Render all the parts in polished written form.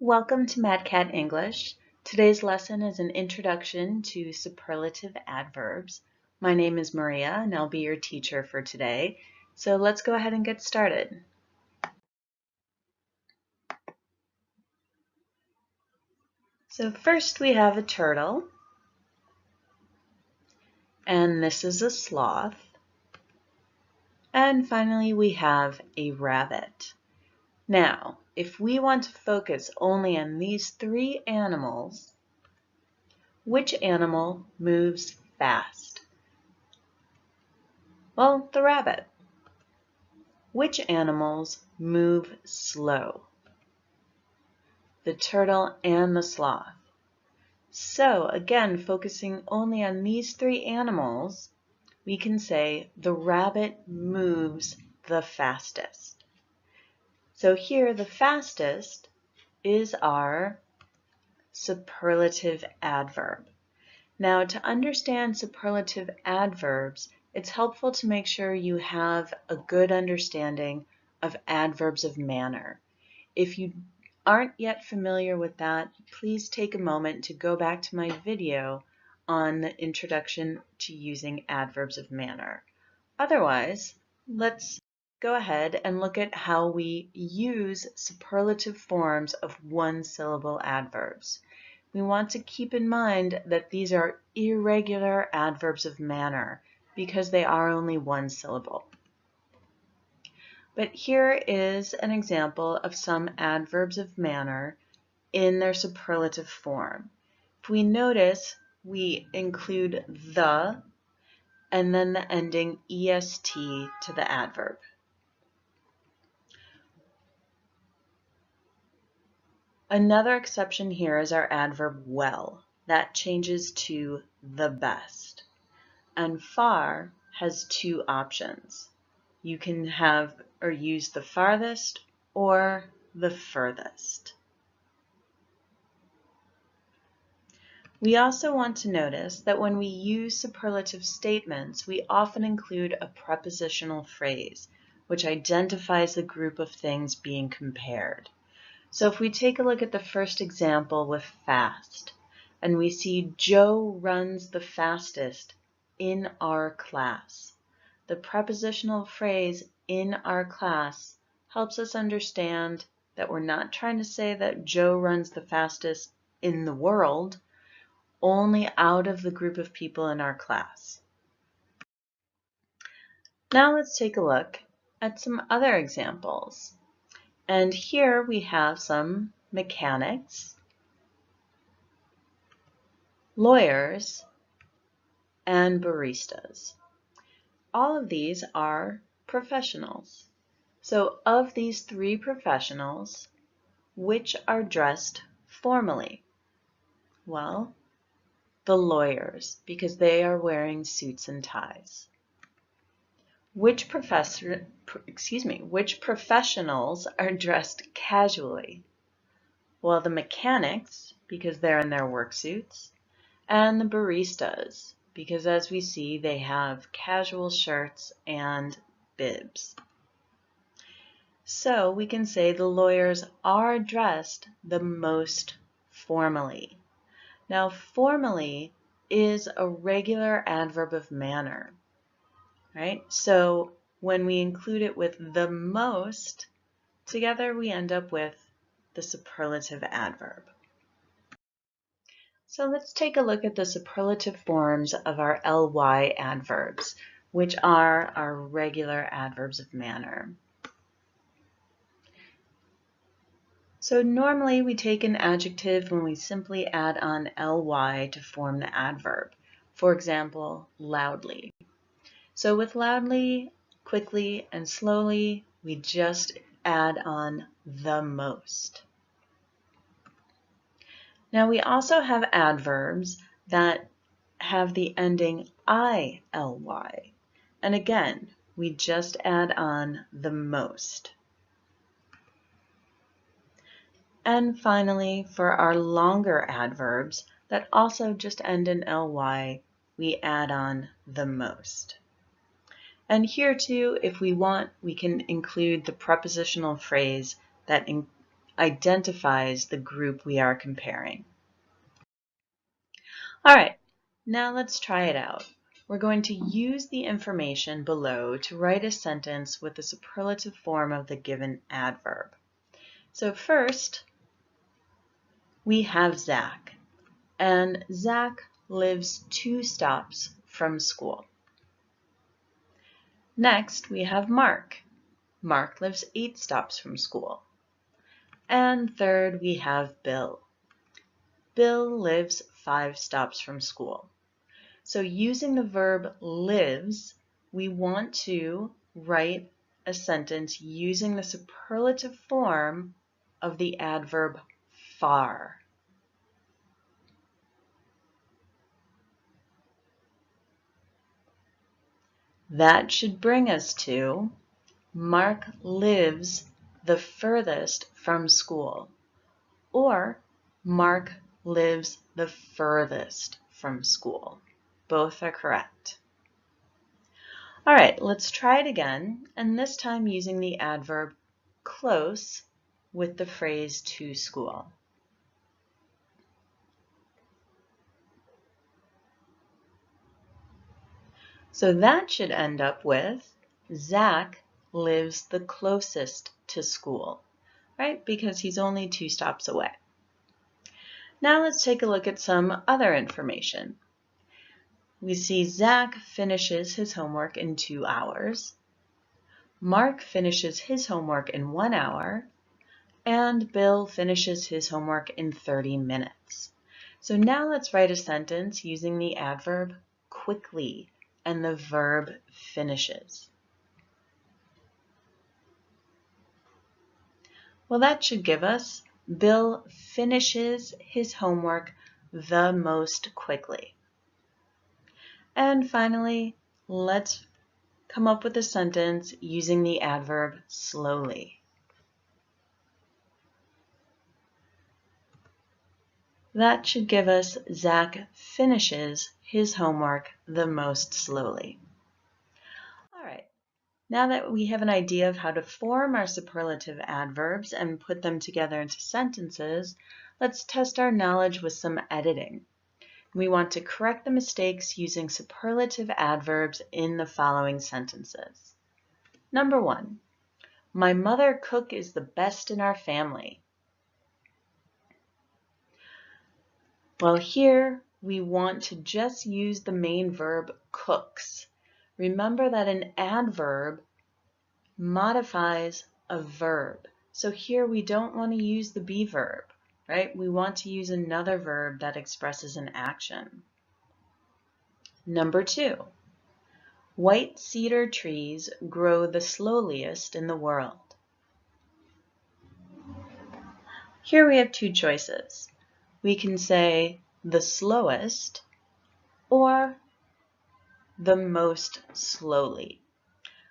Welcome to Mad Cat English. Today's lesson is an introduction to superlative adverbs. My name is Maria and I'll be your teacher for today. So let's go ahead and get started. So first we have a turtle, and this is a sloth. And finally we have a rabbit. Now, if we want to focus only on these three animals, which animal moves fast? Well, the rabbit. Which animals move slow? The turtle and the sloth. So again, focusing only on these three animals, we can say the rabbit moves the fastest. So here the fastest is our superlative adverb. Now, to understand superlative adverbs, it's helpful to make sure you have a good understanding of adverbs of manner. If you aren't yet familiar with that, please take a moment to go back to my video on the introduction to using adverbs of manner. Otherwise, let's go ahead and look at how we use superlative forms of one-syllable adverbs. We want to keep in mind that these are irregular adverbs of manner because they are only one syllable. But here is an example of some adverbs of manner in their superlative form. If we notice, we include the and then the ending est to the adverb. Another exception here is our adverb well. That changes to the best. And far has two options. You can have or use the farthest or the furthest. We also want to notice that when we use superlative statements, we often include a prepositional phrase, which identifies the group of things being compared. So if we take a look at the first example with fast, and we see Joe runs the fastest in our class. The prepositional phrase in our class helps us understand that we're not trying to say that Joe runs the fastest in the world, only out of the group of people in our class. Now let's take a look at some other examples. And here we have some mechanics, lawyers, and baristas. All of these are professionals. So of these three professionals, which are dressed formally? Well, the lawyers, because they are wearing suits and ties. Which professionals are dressed casually? Well, the mechanics, because they're in their work suits, and the baristas, because as we see, they have casual shirts and bibs. So we can say the lawyers are dressed the most formally. Now, formally is a regular adverb of manner, right? So when we include it with the most, together we end up with the superlative adverb. So let's take a look at the superlative forms of our ly adverbs, which are our regular adverbs of manner. So normally we take an adjective when we simply add on ly to form the adverb. For example, loudly. So with loudly, quickly, and slowly, we just add on the most. Now we also have adverbs that have the ending ily, and again, we just add on the most. And finally, for our longer adverbs that also just end in ly, we add on the most. And here too, if we want, we can include the prepositional phrase that identifies the group we are comparing. All right, now let's try it out. We're going to use the information below to write a sentence with the superlative form of the given adverb. So first, we have Zach, and Zach lives 2 stops from school. Next, we have Mark. Mark lives 8 stops from school. And third, we have Bill. Bill lives 5 stops from school. So using the verb lives, we want to write a sentence using the superlative form of the adverb far. That should bring us to Mark lives the furthest from school, or Mark lives the furthest from school. Both are correct. All right, let's try it again, and this time using the adverb close with the phrase to school. So that should end up with Zach lives the closest to school, right? Because he's only 2 stops away. Now let's take a look at some other information. We see Zach finishes his homework in 2 hours. Mark finishes his homework in 1 hour. And Bill finishes his homework in 30 minutes. So now let's write a sentence using the adverb quickly and the verb finishes. Well, that should give us Bill finishes his homework the most quickly. And finally, let's come up with a sentence using the adverb slowly. That should give us Zach finishes his homework the most slowly. All right, now that we have an idea of how to form our superlative adverbs and put them together into sentences, let's test our knowledge with some editing. We want to correct the mistakes using superlative adverbs in the following sentences. Number 1, my mother cook is the best in our family. Well, here we want to just use the main verb cooks. Remember that an adverb modifies a verb. So here we don't want to use the be verb, right? We want to use another verb that expresses an action. Number 2, white cedar trees grow the slowliest in the world. Here we have 2 choices. We can say the slowest or the most slowly.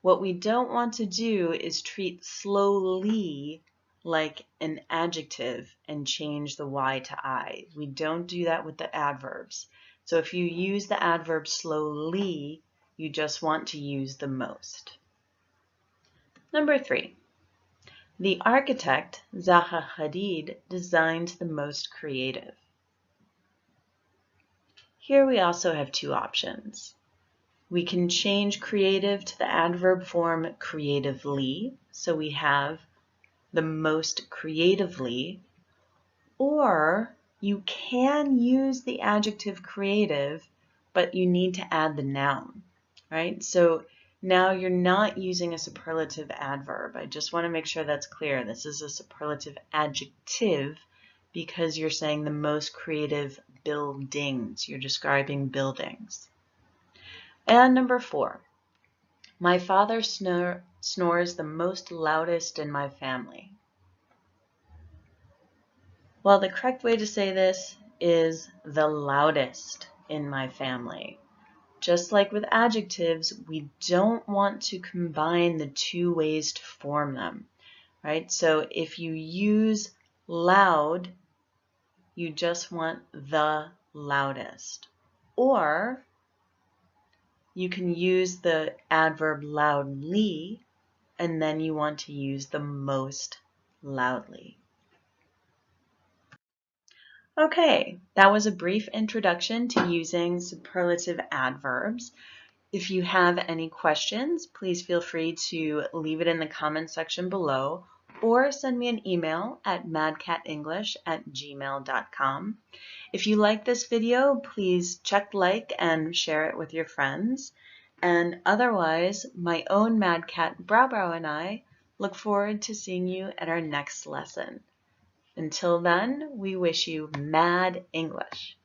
What we don't want to do is treat slowly like an adjective and change the Y to I. We don't do that with the adverbs. So if you use the adverb slowly, you just want to use the most. Number 3, the architect, Zaha Hadid, designed the most creative. Here we also have 2 options. We can change creative to the adverb form creatively, so we have the most creatively, or you can use the adjective creative, but you need to add the noun, right? So now you're not using a superlative adverb. I just want to make sure that's clear. This is a superlative adjective because you're saying the most creative buildings. You're describing buildings. And number 4, my father snores the most loudest in my family. Well, the correct way to say this is the loudest in my family. Just like with adjectives, we don't want to combine the 2 ways to form them, right? So if you use loud, you just want the loudest. Or you can use the adverb loudly, and then you want to use the most loudly. Okay, that was a brief introduction to using superlative adverbs. If you have any questions, please feel free to leave it in the comment section below or send me an email at madcatenglish@gmail.com. If you like this video, please check like and share it with your friends. And otherwise, my own Mad Cat Brow and I look forward to seeing you at our next lesson. Until then, we wish you mad English.